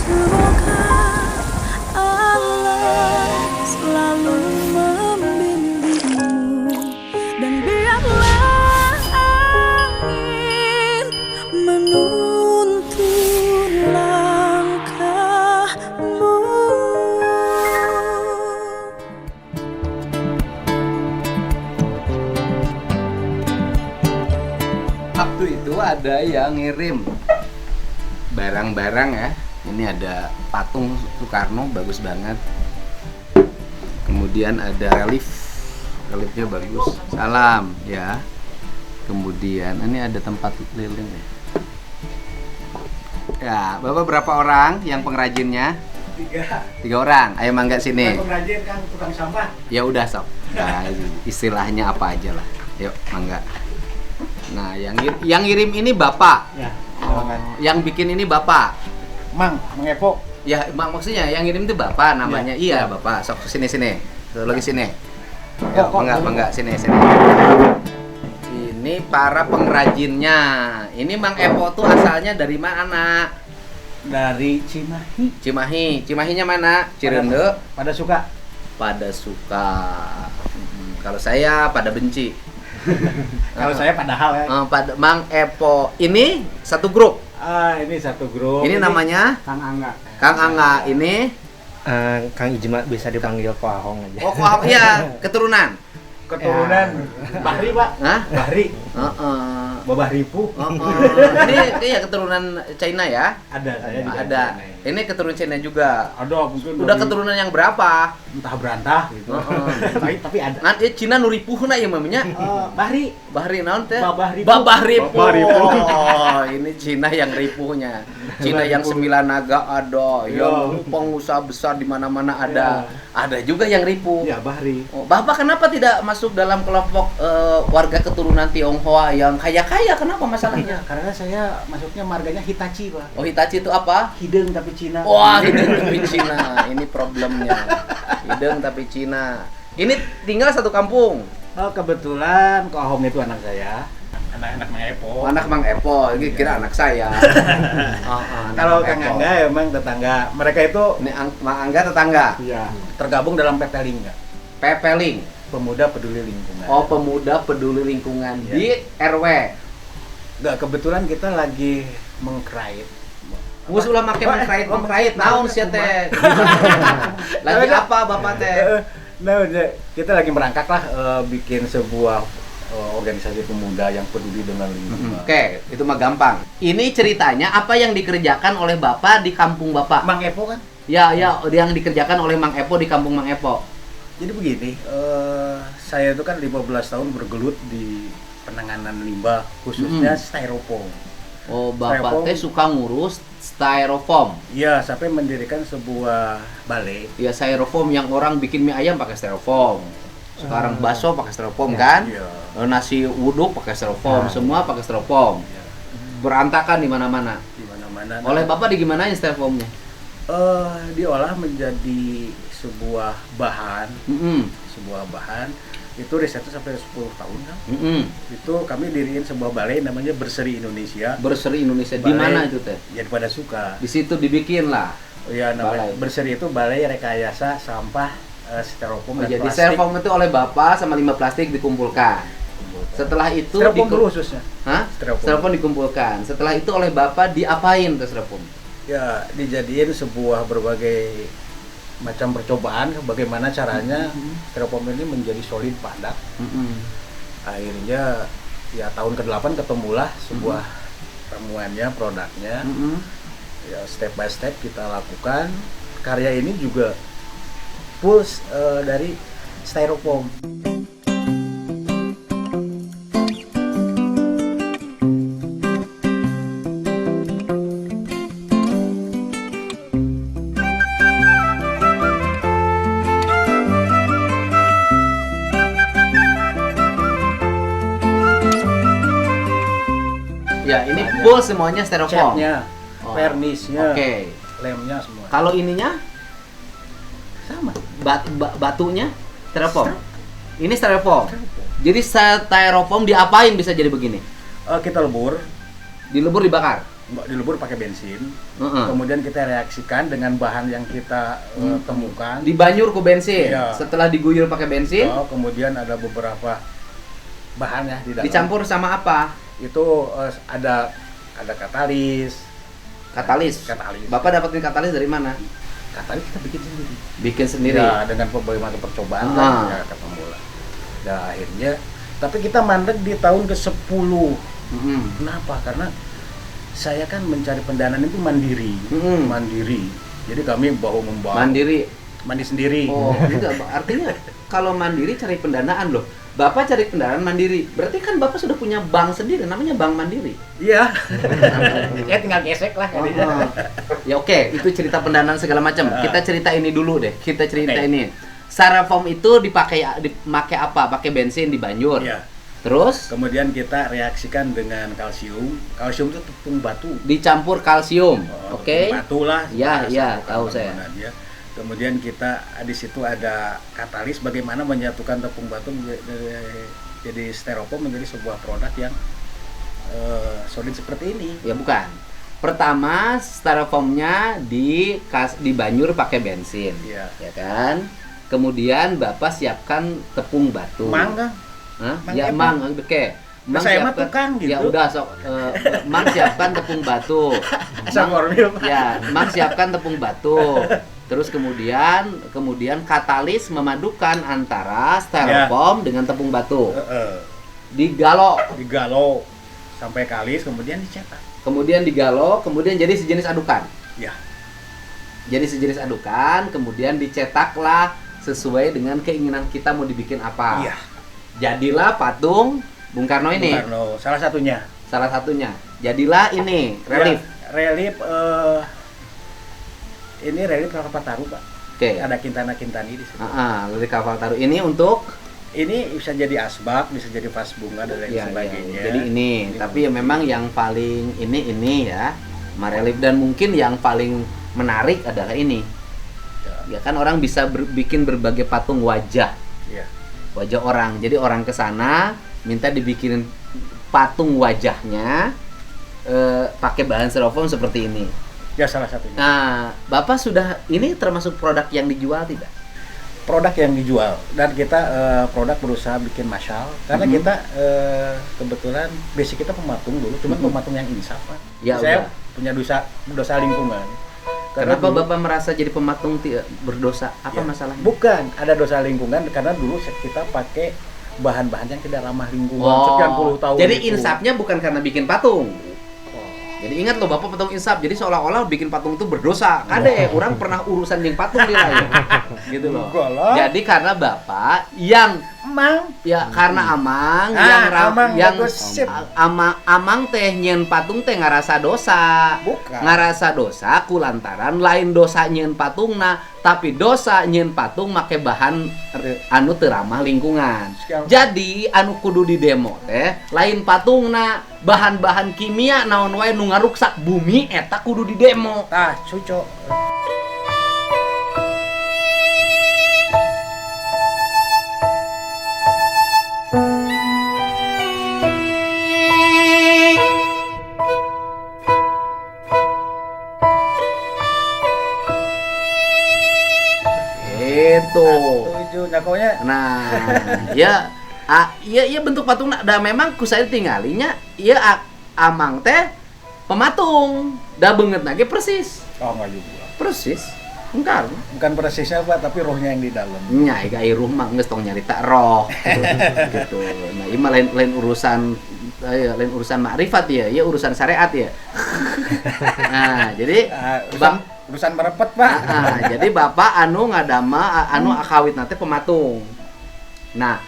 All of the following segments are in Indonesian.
Semoga Allah selalu membimbingmu dan biarlah angin menuntun langkahmu. Waktu itu ada yang ngirim barang-barang ya. Ini ada patung Soekarno, bagus banget. Kemudian ada reliefnya bagus. Salam ya. Kemudian ini ada tempat lilin ya. Ya, Bapak berapa orang yang pengrajinnya? 3 orang. Ayo mangga sini. Pengrajin kan tukang sampah. Ya udah sok. Nah, istilahnya apa aja lah. Yuk, mangga. Nah, yang ngirim ini Bapak. Ya. Oh, yang bikin ini Bapak. Mang Epo. Ya, maksudnya yang ngirim itu Bapak namanya. Ya. Iya, Bapak. Sok sini. Tuh, lagi sini. Kok, Mangga, sini. Ini para pengrajinnya. Ini Mang Epo tuh asalnya dari mana? Dari Cimahi. Cimahinya mana? Cirende. Pada suka. Pada suka. Kalau saya pada benci. Kalau saya padahal ya. Pada Mang Epo. Ini satu grup. Ini satu grup. Ini namanya Kang Angga. Kang Angga. Ini Kang Ijma bisa dipanggil Ko Ahong aja. oh iya, keturunan. Keturunan Bahri, Pak. Hah? Bahri. Heeh. Babah Ripu. Ini kayak keturunan China ya? Ada saya juga. Ada. Ini keturunan China juga. Ada mungkin Udah dari keturunan yang berapa? entah berantah gitu. tapi ada. Kan Cina nu ripuhna ieu mah nya. Bahri. Bahri naon teh? Babah Ripu. Babah Ripu. Babah Ripu. Oh, ini Cina yang ripuhnya. Cina yang 9 naga ada, yang pengusaha besar di mana-mana ada. Ada juga yang ripuh. Ya, Bahri. Oh, Bapak kenapa tidak masuk dalam kelompok warga keturunan Tionghoa yang kaya-kaya? Kenapa masalahnya? Karena saya masuknya marganya Hitachi, Pak. Oh, Hitachi itu apa? Hidung tapi Cina. Wah, hidung tapi Cina. Ini problemnya. Hidung tapi Cina. Ini tinggal satu kampung. Oh, kebetulan Ko Ahong itu anak saya. Anak Mang Epo. Anak Mang Epo, ini kira anak saya. Kalau Kang Angga emang tetangga. Mereka itu Ini Mang Angga tetangga. ya tergabung dalam PP Lingga. Pepeling. Pemuda Peduli Lingkungan. Oh, pemuda peduli lingkungan di RW. Enggak, kebetulan kita lagi mengkrait. Gus ulah make mengkrait naon sia teh. Lagi apa Bapak teh? Nah, kita lagi merangkak lah bikin sebuah organisasi pemuda yang peduli dengan lingkungan. Oke, itu mah gampang. Ini ceritanya apa yang dikerjakan oleh Bapak di kampung Bapak? Mang Epo kan? Ya, yang dikerjakan oleh Mang Epo di kampung Mang Epo. Jadi begini, saya itu kan 15 tahun bergelut di penanganan limbah, khususnya styrofoam. Oh, Bapak Styrofoam. teh suka ngurus styrofoam. Iya, sampai mendirikan sebuah balai. Ya, styrofoam yang orang bikin mie ayam pakai styrofoam. Sekarang bakso pakai styrofoam kan? Iya. Nasi uduk pakai styrofoam, semua pakai styrofoam. Iya. Berantakan di mana-mana. Di mana-mana. Oleh Bapak digimanain styrofoamnya? Diolah menjadi sebuah bahan, itu risetnya sampai 10 tahun kan. Itu kami diriin sebuah balai namanya Berseri Indonesia. Berseri Indonesia di Balai- mana itu teh? Ya pada suka. Di situ dibikin lah. Oh ya, namanya Balai. Berseri itu Balai Rekayasa Sampah Styrofoam dan Jadi Plastik. styrofoam itu oleh Bapak sama limbah plastik dikumpulkan. Setelah itu Styrofoam dulu khususnya. Hah? Styrofoam. Styrofoam dikumpulkan. Setelah itu oleh Bapak diapain tuh styrofoam? Ya, dijadiin sebuah berbagai macam percobaan bagaimana caranya styrofoam ini menjadi solid padat. Akhirnya ya tahun ke-8 ketemulah sebuah ramuannya, produknya. Ya step by step kita lakukan. Karya ini juga full dari styrofoam. Ya, ini full semuanya styrofoam. Catnya, Oh. vernisnya, Oke. lemnya semua. Kalau ininya Sama. batunya styrofoam. Ini styrofoam. Jadi styrofoam diapain bisa jadi begini? Kita lebur, Dilebur dibakar. dilebur pakai bensin. Heeh. Kemudian kita reaksikan dengan bahan yang kita temukan. Dibanyur ku bensin. Iya. Setelah diguyur pakai bensin, Kemudian ada beberapa bahan ya di dalam. dicampur sama apa? Itu ada katalis. Katalis. Katalis. Bapak dapetin katalis dari mana? Katalis kita bikin sendiri. Bikin sendiri. Ya, dengan bagaimana percobaan Ah. kan ya ketemu lah. Dan akhirnya tapi kita mandek di tahun ke-10. Mm-mm. Kenapa? Karena saya kan mencari pendanaan itu mandiri. Mandiri. Jadi kami bahu membahu. Mandiri. Mandi sendiri. Oh, enggak, Pak. Artinya kalau mandiri cari pendanaan loh. Bapak cari pendanaan mandiri. Berarti kan Bapak sudah punya bank sendiri, namanya Bank Mandiri. Iya. Ya tinggal gesek lah kayaknya. Ya oke, itu cerita pendanaan segala macam. Kita cerita ini dulu deh. Kita cerita Oke. ini. Styrofoam itu dipakai apa? Pakai bensin dibanyur. Iya. Terus Kemudian kita reaksikan dengan kalsium. Kalsium itu tepung batu. dicampur kalsium. Oke. Tepung batu lah. Ya, ya, Bukan tahu saya. bangunan dia. Kemudian kita di situ ada katalis bagaimana menyatukan tepung batu jadi styrofoam menjadi sebuah produk yang solid seperti ini. Ya bukan. Pertama, styrofoamnya dibanyur pakai bensin. Iya. Ya kan? Kemudian Bapak siapkan tepung batu. Mangga. Hah? Mang Ya Epa. mang, oke. Mang Saya mah siapkan- tukang gitu. Ya udah sok Mang siapkan tepung batu. Asam Mang- formil. Ya, Mang siapkan tepung batu. Terus kemudian katalis memadukan antara styrofoam dengan tepung batu. Digalok, Digalau sampai kalis kemudian dicetak. kemudian digalok, kemudian jadi sejenis adukan. Ya. Jadi sejenis adukan, kemudian dicetaklah sesuai dengan keinginan kita mau dibikin apa. Iya. Jadilah patung Bung Karno ini. Bung Karno, salah satunya. Salah satunya. Jadilah ini relief. Ya, relief ini relief Kalpataru, Pak. Oke. Ada Kintana-Kintani di situ. Relief Kalpataru ini untuk Ini bisa jadi asbak, bisa jadi vas bunga dan lain ya, sebagainya. jadi ini, tapi ya memang yang paling ini ya, sama relief, dan mungkin yang paling menarik adalah ini. Ya kan orang bisa bikin berbagai patung wajah. Ya. Wajah orang. Jadi orang ke sana minta dibikinin patung wajahnya pakai bahan styrofoam seperti ini. Ya salah satunya. Nah, Bapak sudah ini termasuk produk yang dijual tidak? Produk yang dijual dan kita produk berusaha bikin masyal karena kita kebetulan basic kita pematung dulu, cuman pematung yang insaf, Pak. Ya, Saya udah. punya dosa lingkungan. Karena Kenapa dulu- Bapak merasa jadi pematung berdosa? Apa Ya, masalahnya? Bukan, ada dosa lingkungan karena dulu kita pakai bahan-bahan yang tidak ramah lingkungan Oh, sekian puluh tahun. jadi itu. insafnya bukan karena bikin patung. Oh. Jadi ingat loh Bapak patung insaf. Jadi seolah-olah bikin patung itu berdosa. Kade, orang pernah urusan yang patung di lain. Gitu loh. Enggak lah. Jadi karena Bapak yang Emang ya karena Amang Amang yang gosip. Amang teh nyen patung teh ngarasa dosa. Bukan. Ngarasa dosa kulantaran lain dosa nyen patungna, tapi dosa nyen patung make bahan anu teu ramah lingkungan. Sekian. Jadi anu kudu di demo teh lain patungna, bahan-bahan kimia naon wae nu ngaruksak bumi eta kudu di demo. Cuco. Itu. Tujuh, nyakonya. Nah, ya iya bentuk patung da memang ku saya tinggalinya Amang teh pematung. Da beungeut lagi persis. Oh enggak juga. Persis. Engkar. Bukan persisnya Pak, tapi rohnya yang di dalam. Nya ega iruh mah geus tong nyarita roh. Gitu. Nah, ieu mah lain urusan lain urusan makrifat ya, ya urusan syariat ya. Nah, jadi Urusan merepet Pak. jadi Bapak anu ngadama anu akawit nanti pematung. Nah,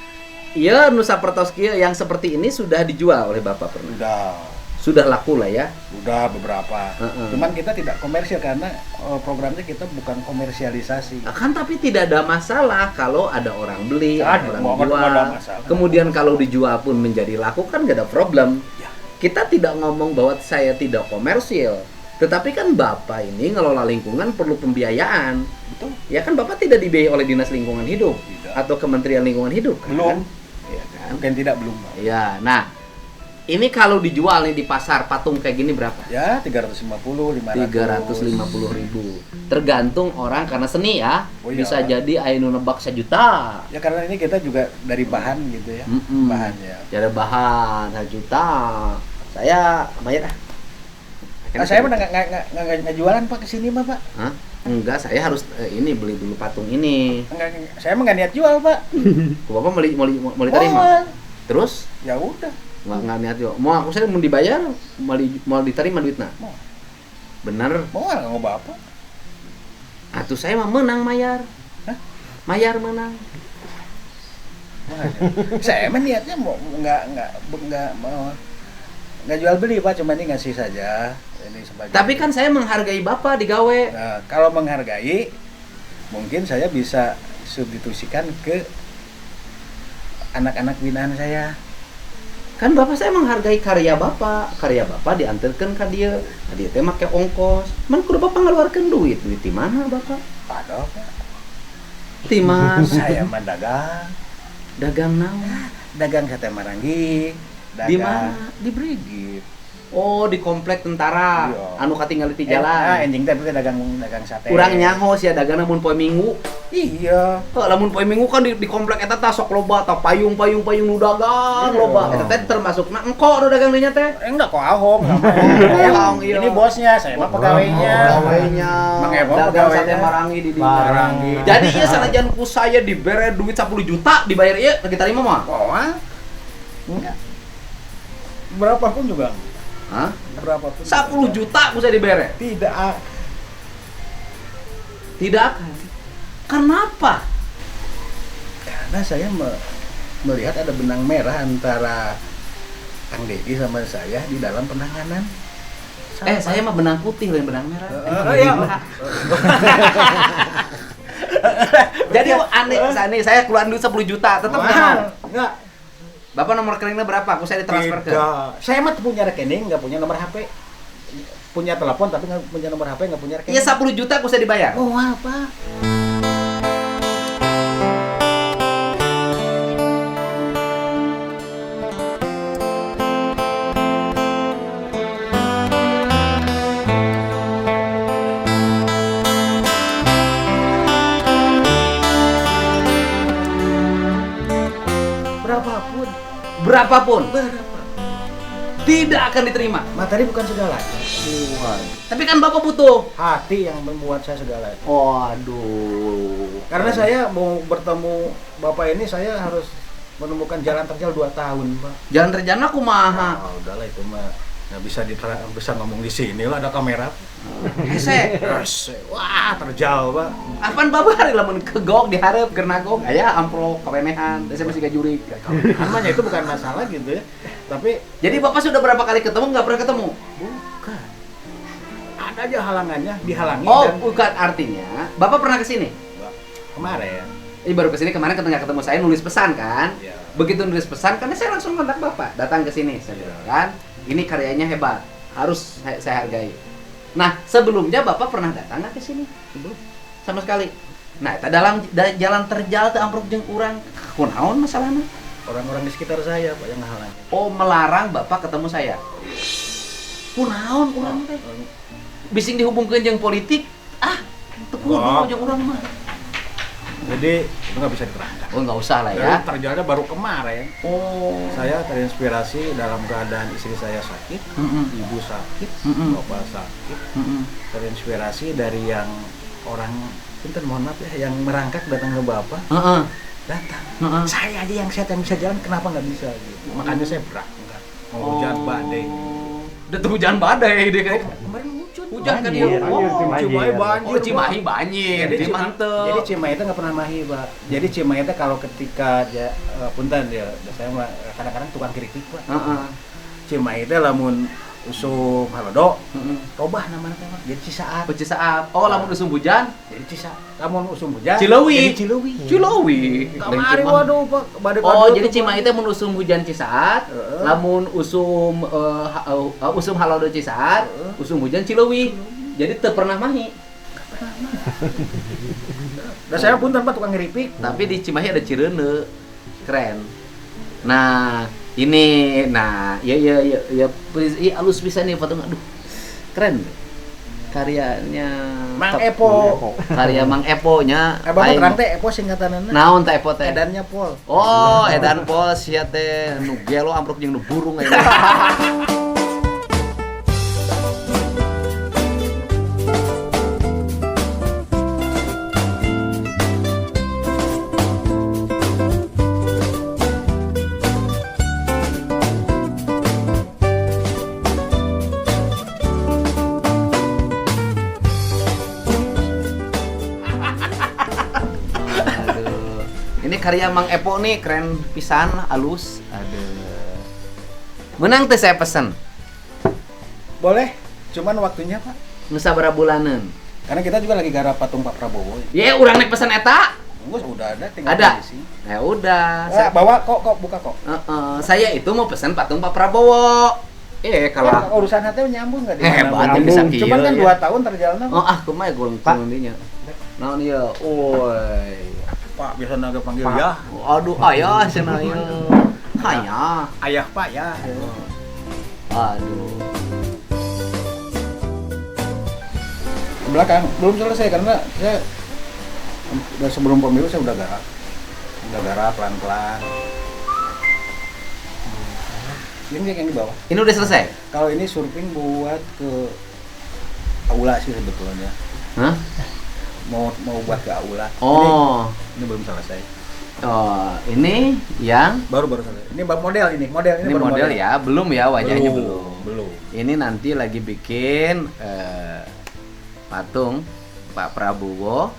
ieu nu sapertos kieu yang seperti ini sudah dijual oleh Bapak pernah. Sudah laku lah ya. Udah beberapa. Cuman kita tidak komersial karena programnya kita bukan komersialisasi. Kan tapi tidak ada masalah kalau ada orang beli, ada orang nggak jual. ada masalah. Kemudian kalau dijual pun menjadi laku kan gak ada problem. Ya. Kita tidak ngomong bahwa saya tidak komersil. Tetapi kan Bapak ini ngelola lingkungan perlu pembiayaan. Betul. Ya kan Bapak tidak dibiayai oleh Dinas Lingkungan Hidup Tidak. atau Kementerian Lingkungan Hidup kan? Belum. Iya kan? Mungkin tidak belum Pak. Iya. Nah, Ini kalau dijual nih di pasar patung kayak gini berapa? Ya 350, 500. 350.000. Tergantung orang karena seni ya. Oh, iya. Bisa jadi anu nebak 1 juta. Ya karena ini kita juga dari bahan gitu ya. Bahannya. Jadi bahan 1 juta. Saya bayar ah. Saya mah nggak jualan Pak kesini mah Pak. Hah? Enggak, saya harus ini beli dulu patung ini. Saya mah nggak niat jual Pak. Bapak mau diterima. Terus? Ya udah. Nggak niat juga. Mau aku saya mau dibayar, mau diterima duitnya. Mau. Bener. Mau nggak mau bapak? Atuh saya mah menang mayar. Hah? Mayar menang. Saya mah niatnya mau nggak jual beli Pak, cuma ini ngasih saja. Ini sebagai. Tapi kan saya menghargai Bapak digawe. Nah, kalau menghargai, mungkin saya bisa substitusikan ke anak-anak binaan saya. Kan Bapak saya menghargai karya Bapak diantarkan ke dia. Dia teh make ongkos. Man kudu Bapak ngeluarkan duit di mana Bapak? Ada Pak. Di mana? Saya mah dagang. Dagang naon? Dagang sate marangi. Di mana? Di Brigit. Oh, di komplek tentara. Iya. Anu katinggal di jalan. Enjing teh dagang sate. Urang nyaho sia dagang mun poe Minggu. Iya. Lamun poe Minggu kan di komplek eta tah sok loba tah payung nu dagang loba. Eta teh termasukna engko nu dagang dinya teh. Enggak kok ahong. Ahong, iya. Ini bosnya, saya mah pegawainya. Pegawainya. Mang Ebo Dagang sate pegawainya. marangi di dinya. Marangi. Jadi ieu sanajan ku saya dibere duit 10 juta dibayar ieu kita terima mah. Oh, enggak. Berapapun juga. Hah? Berapapun. 10 juta ku saya dibere. Tidak. Tidak akan. Kenapa? Karena saya melihat ada benang merah antara Kang Dedi sama saya di dalam penanganan. Saya mah benang putih lain benang merah. Iya. Jadi aneh saya keluarin duit 10 juta, tetap mahal. Enggak. Bapak nomor rekeningnya berapa? Aku saya ditransfer ke. Saya mah punya rekening, nggak punya nomor HP. Punya telepon tapi nggak punya nomor HP, nggak punya rekening. Iya 10 juta aku saya dibayar. Oh apa? Berapapun tidak akan diterima. Materi bukan segalanya. Tapi kan Bapak butuh Hati yang membuat saya segalanya. Waduh. Karena saya mau bertemu Bapak ini, saya harus menemukan jalan terjal 2 tahun, Pak. Jalan terjana kumaha? Udahlah itu mah nggak bisa ngomong di sini lah, ada kamera. Hese. Wah, terjal, Pak. Apaan Bapak hari lamun kegok diharap keur nagok aya amplop kawenehan, saya masih gajurik. Namanya itu bukan masalah gitu ya. Tapi jadi Bapak sudah berapa kali ketemu nggak pernah ketemu? bukan. Ada aja halangannya, dihalangi Oh, dan bukan artinya Bapak pernah ke sini? kemarin. Ini baru kesini kemarin ketemu saya nulis pesan kan? Iya. Begitu nulis pesan karena saya langsung kontak Bapak, datang ke sini saya bilang kan, ini karyanya hebat, harus saya hargai. Nah, sebelumnya Bapak pernah datang nggak ke sini? Belum. Sama sekali. Nah, eta dalam jalan terjal teh amprok jeung urang, kunaon masalahnya? Orang-orang di sekitar saya Pak yang ngehalangi. Oh, melarang Bapak ketemu saya. Kunaon urang teh? Bising dihubungkeun jeung politik. Ah, teu kudu jeung urang mah. Jadi itu nggak bisa diterangkan. Oh, nggak usah lah Ya. ya. Terjalnya baru kemarin. Oh. Saya terinspirasi dalam keadaan istri saya sakit, ibu sakit, bapak sakit. Terinspirasi dari yang orang, punten mohon maaf ya, yang merangkak datang ke bapak, Heeh. datang. Heeh. Saya aja yang sehat yang bisa jalan, kenapa nggak bisa gitu? Makanya saya berangkat. Mau hujan badai. Udah tuh hujan badai deh kayak. Kemarin Hujan kan Banjir. dia. Oh, Cimahi banjir. Oh, Cimahi banjir. Jadi mantep. Jadi Cimahi itu nggak pernah mahi, Pak. Jadi Cimahi itu kalau ketika punten ya, saya mah kadang-kadang tukang keripik, Pak. Heeh. Cimahi itu lamun usum halodo, Heeh. robah namanya teh, Pak. Jadi Cisaat. Pecisaap. Oh, lamun usum hujan, Jadi Cisaat. Lamun usum hujan, Cilewi. jadi Cilewi. Cilewi. Kamari waduh, Pak. Badai Oh, badut jadi tuh, Cimahi Pak. teh mun usum hujan Cisaat, Heeh. lamun usum usum halodo Cisaat, Heeh. usum hujan Cilewi. Jadi teu pernah mahi. Dan saya punten Pak tukang keripik. Tapi di Cimahi ada Cireune. Keren. Nah, Ini, nah, ya, halus bisa nih patung. Aduh, keren. Karyanya Mang Epo. Karya Mang Epo-nya. Bapak terang teh Epo singkatanana. Naon teh Epo teh? Edannya Pol. Oh, edan pol sia teh nu gelo ampruk jeung nu burung aya. Aduh. Ini karya Mang Epo nih keren pisan, halus. Aduh. Menang teh saya pesen. Boleh, cuman waktunya Pak. Nu sabaraha bulanan. Karena kita juga lagi garap patung Pak Prabowo. Ye, urang naik pesan eta. Enggak, udah ada, tinggal Ada. diisi. Ya udah. Saya bawa kok buka kok. Saya itu mau pesan patung Pak Prabowo. Kalau Urusan hati nyambung enggak di hebat mana-mana. ya bisa kieu. Cuman kan ya. 2 tahun terjalan. Oh, kumaha gulung dinya. Naon ieu? Oi. Pak biasa naga panggil Pak. ya. Aduh, ayah cenah ieu. Hayah. Ayah Pak ya. Aduh. Ke belakang belum selesai karena saya udah sebelum pemilu saya udah garap pelan-pelan. Ini yang di bawah. Ini udah selesai? Kalau ini surfing buat ke aula sih sebetulnya. Hah? Mau buat ke aula. Oh. Ini belum selesai. Oh, ini yang Baru selesai. Ini model ini ini baru model ya, belum ya wajahnya belum. Belum. Ini nanti lagi bikin patung Pak Prabowo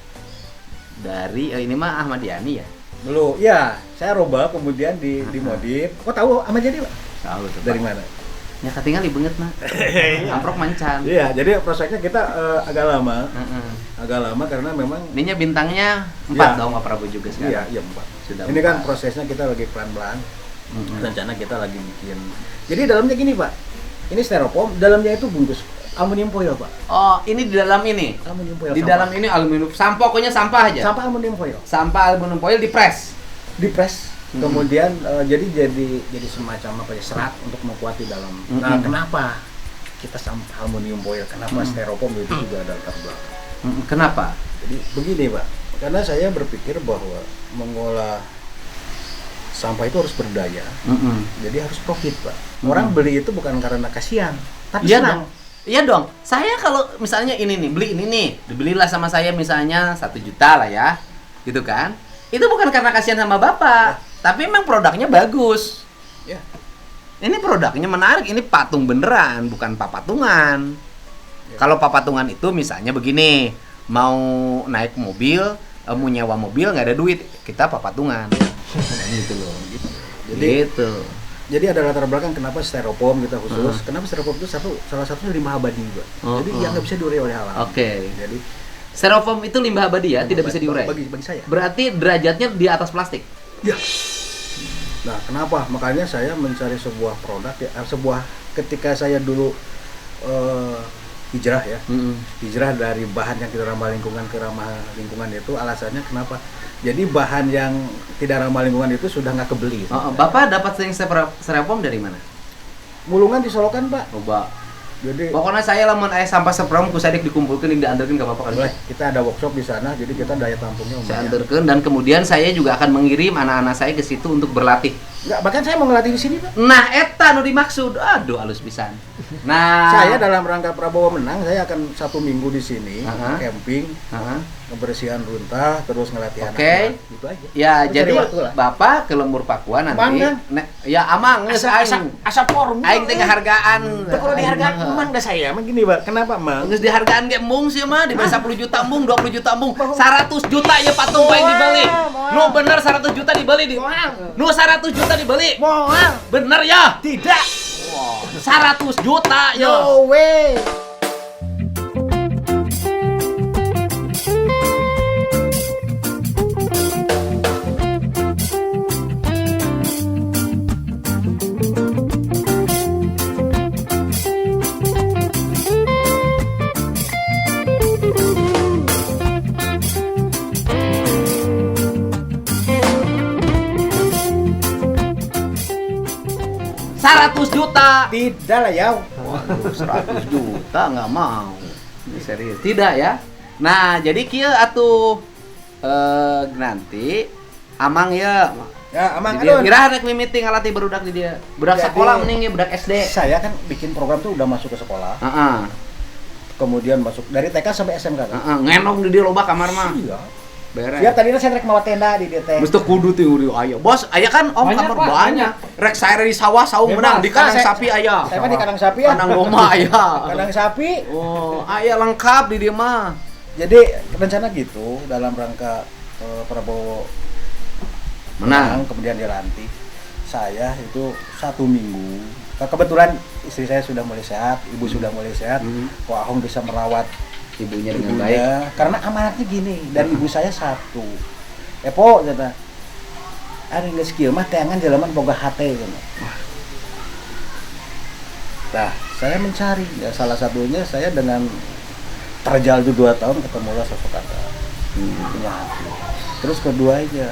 dari ini mah Ahmad Yani ya. Belum. Ya, saya robah kemudian dimodif. Kok tahu Ahmad Yani, Pak? Tahu tuh. Dari Pak. mana? Ya ketinggal banget mah. Amprok mancan. Iya, jadi prosesnya kita agak lama. Heeh. Agak lama karena memang Ininya bintangnya 4 Ya. dong Pak Prabowo juga sekarang. iya, 4. Sudah Ini kan 4. prosesnya kita lagi pelan-pelan. Mm-mm. Rencana kita lagi bikin. Jadi dalamnya gini, Pak. Ini styrofoam, dalamnya itu bungkus aluminium foil, Pak. Oh, ini di dalam ini. Aluminium foil. Di dalam ini aluminium sampah, pokoknya sampah aja. sampah aluminium foil. Sampah aluminium foil dipres. Dipres. Mm-mm. Kemudian jadi semacam apa ya, serat untuk membuat di dalam. Nah, Mm-mm. kenapa kita sampah aluminium foil? Kenapa styrofoam itu juga ada latar belakang? Kenapa? Jadi begini, Pak. Karena saya berpikir bahwa mengolah sampah itu harus berdaya. Jadi harus profit, Pak. Orang beli itu bukan karena kasihan, tapi Iya senang. dong. Iya dong. Saya kalau misalnya ini nih, beli ini nih, dibelilah sama saya misalnya 1 juta lah ya. Gitu kan? Itu bukan karena kasihan sama Bapak, tapi memang produknya bagus. Ya. Ini produknya menarik, ini patung beneran, bukan papatungan. Ya. Kalau papatungan itu misalnya begini, mau naik mobil, mau nyewa mobil nggak ada duit, kita papatungan. Gitu loh. Gitu. Jadi ada latar belakang kenapa styrofoam kita khusus. Kenapa styrofoam itu salah satunya limbah abadi juga. Jadi yang nggak bisa diurai oleh alam. Oke. Jadi Styrofoam itu limbah abadi ya, tidak bisa diurai. bagi saya. Berarti derajatnya di atas plastik. Ya. Nah, kenapa? Makanya saya mencari sebuah produk ya, ketika saya dulu hijrah ya. Hijrah dari bahan yang tidak ramah lingkungan ke ramah lingkungan itu alasannya kenapa? Jadi bahan yang tidak ramah lingkungan itu sudah nggak kebeli. Bapak dapat sering styrofoam dari mana? Mulungan disolokan, Pak. Coba. Jadi Pokoknya saya lamun aya sampah styrofoam ku sadik dikumpulkeun diantarkeun ka Bapak kan. boleh, kita ada workshop di sana, jadi kita daya tampungnya Saya lumayan. antarkeun dan kemudian saya juga akan mengirim anak-anak saya ke situ untuk berlatih. Enggak, bahkan saya mau ngelatih di sini, Pak. Nah, eta nu dimaksud. Aduh, halus pisan. Nah, Saya dalam rangka Prabowo menang, saya akan 1 minggu di sini, camping, Heeh. kebersihan runtah, terus ngelatih Oke. anak-anak. Gitu aja. Ya, Lu jadi cari waktu lah. Bapak ke Lembur Pakua nanti. Amang, Ya, amang geus aing. Asa forum. Aing teh ngahargaan. Itu kalau dihargaan emang dah saya, emang gini, Pak. Kenapa, Mang? Geus dihargaan ge embung sih mah, dibeli 10 juta embung, 20 juta embung, 100 juta ya patung bae dibeli. Nu bener 100 juta dibeli di. Nu 100 juta dibeli. Moal. Bener ya? Tidak. 100 juta ya. No way. 100 juta. Tidak lah ya. Waduh, 100 juta nggak mau. Ini serius. Tidak ya. Nah, jadi kieu atuh nanti Amang ya. Ya, Amang Di dia aduh. kira rek mimiting alati barudak di dia. Budak Jadi, sekolah mending ya budak SD. Saya kan bikin program tuh udah masuk ke sekolah. Heeh. Kemudian masuk dari TK sampai SMK kan. Heeh, ngenong di dia loba kamar mah. Iya. Beres. Siap tadinya saya rek mawa tenda di dia teh. Mesti kudu teh uri aya. Bos, aya kan om Banyak, kamar Pak, banyak. Rek saya di sawah saung Bebas. menang di kandang Saya- sapi aya. Saya mah di kandang sapi ya. Kandang domba aya. Kandang sapi. Oh, aya lengkap di dia mah. Jadi rencana gitu dalam rangka Prabowo Menang. kemudian dilantik. Saya itu 1 minggu. Kebetulan istri saya sudah mulai sehat, ibu sudah mulai sehat. Ko Ahong bisa merawat Ibunya dengan baik. ibunya karena amanatnya gini dan ibu saya 1. Epo kata. Ari geus kieu mah teangan jalaman boga hate gitu. Nah, saya mencari ya salah satunya saya dengan terjal 2 tahun ketemulah sosok kakak punya hati. Terus keduanya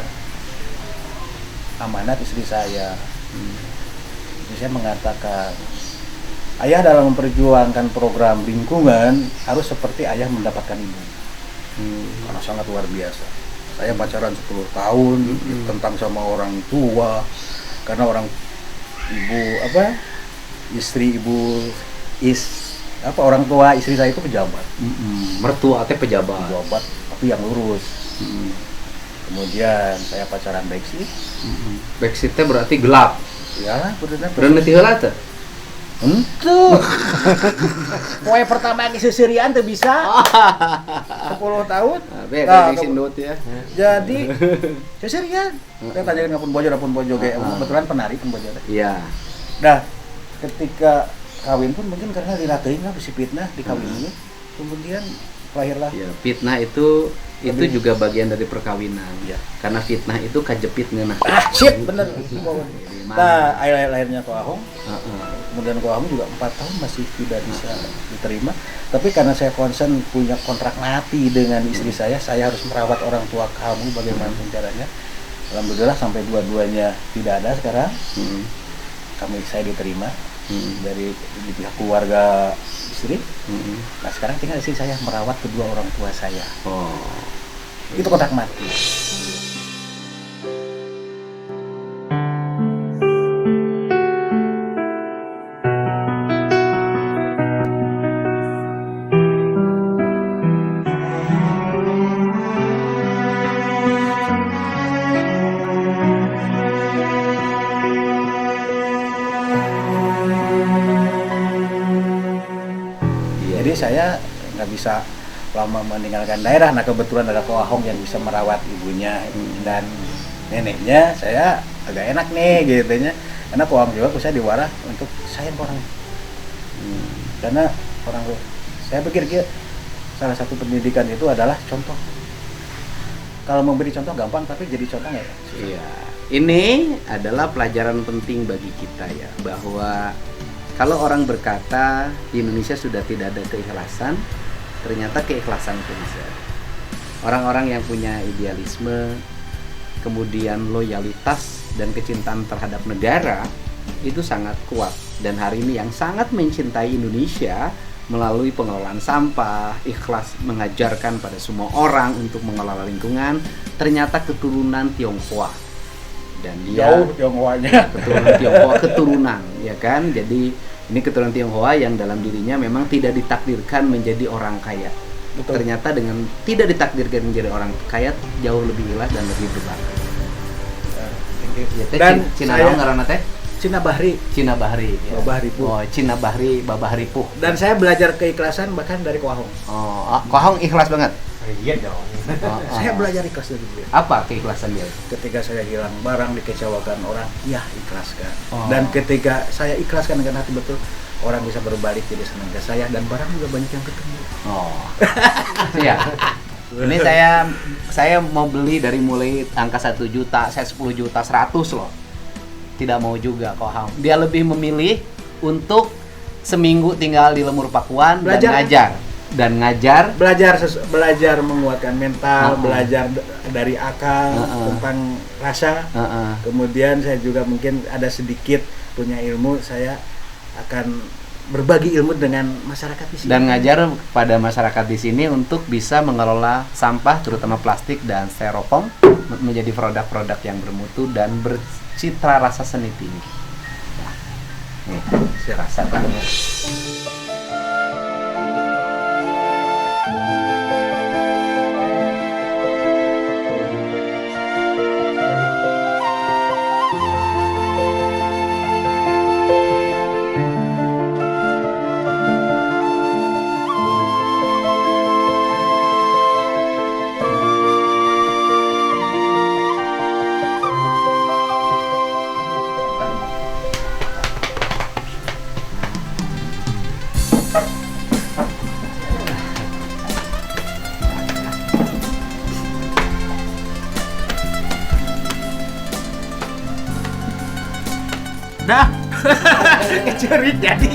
amanat istri saya. Istri saya mengatakan ayah dalam memperjuangkan program lingkungan harus seperti ayah mendapatkan ibu. Karena sangat luar biasa. Saya pacaran 10 tahun tentang sama orang tua karena ibu istri ibu orang tua istri saya itu pejabat. Mertua teh pejabat. Pejabat tapi yang lurus. Kemudian saya pacaran backseat. Backseat teh berarti gelap. Ya, bener. Berenang ti heula teh. Untuk poe pertama yang seserian tuh bisa 10 tahun. Beda di sindut ya. Jadi seserian. Saya tanyain ngapun bojo ge. Kebetulan penari pun bojo. Iya. Nah, ketika kawin pun mungkin karena dilatih lah bisi fitnah di kawin ini. Kemudian lahirlah Ya, fitnah itu juga bagian dari perkawinan. Iya. Karena fitnah itu kajepit ngeunah. shit bener. Jadi, Nah, lahirnya Ko Ahong. Heeh. Kemudian Ko Ahong juga 4 tahun masih tidak bisa diterima. Tapi karena saya concern punya kontrak mati dengan istri saya harus merawat orang tua kamu bagaimanapun caranya. Alhamdulillah sampai dua-duanya tidak ada sekarang. Saya diterima dari di pihak keluarga istri. Nah sekarang tinggal istri saya merawat kedua orang tua saya. Oh. Itu kontrak mati. Jadi saya nggak bisa lama meninggalkan daerah. Nah kebetulan ada Ko Ahong yang bisa merawat ibunya dan neneknya. Saya agak enak nih gitunya. Karena Ko Ahong juga saya diwara untuk sayang ke orang. Karena orang saya pikir salah satu pendidikan itu adalah contoh. Kalau memberi contoh gampang, tapi jadi contoh nggak ya? Iya. Ini adalah pelajaran penting bagi kita ya, bahwa kalau orang berkata di Indonesia sudah tidak ada keikhlasan, ternyata keikhlasan itu bisa. Orang-orang yang punya idealisme, kemudian loyalitas dan kecintaan terhadap negara itu sangat kuat. Dan hari ini yang sangat mencintai Indonesia melalui pengelolaan sampah, ikhlas mengajarkan pada semua orang untuk mengelola lingkungan, ternyata keturunan Tionghoa. Dan dia Jauh Tionghoanya. keturunan ya kan. Jadi ini keturunan Tionghoa yang dalam dirinya memang tidak ditakdirkan menjadi orang kaya. Betul. Ternyata dengan tidak ditakdirkan menjadi orang kaya jauh lebih ikhlas dan lebih berbakti. Ya, teh, Dan Cina saya- naon ngaranna teh? Cina Bahri. Cina Bahri. Ya. Babah Ripuh. Oh, Cina Bahri, Babah Ripuh. Dan saya belajar keikhlasan bahkan dari Ko Ahong. Oh, Kohong ikhlas banget. Iya dong. Oh, Saya belajar ikhlas dari dia. Apa keikhlasan dia? Ketika saya hilang barang dikecewakan orang, ya ikhlaskan. Oh. Dan ketika saya ikhlaskan dengan hati betul, orang bisa berbalik jadi senang ke saya dan barang juga banyak yang ketemu. Oh. Iya. Ini saya mau beli dari mulai angka 1 juta, saya 10 juta, 100 loh. Tidak mau juga Kohong. Dia lebih memilih untuk seminggu tinggal di Lemur Pakuan Belajar. dan ngajar. dan ngajar. Belajar menguatkan mental, Uh-uh. belajar dari akal Uh-uh. tentang rasa. Heeh. Kemudian saya juga mungkin ada sedikit punya ilmu, saya akan berbagi ilmu dengan masyarakat di sini. Dan ngajar pada masyarakat di sini untuk bisa mengelola sampah terutama plastik dan styrofoam menjadi produk-produk yang bermutu dan bercitra rasa seni tinggi. Nah, nih, rasa banget. Dah, cerit jadi.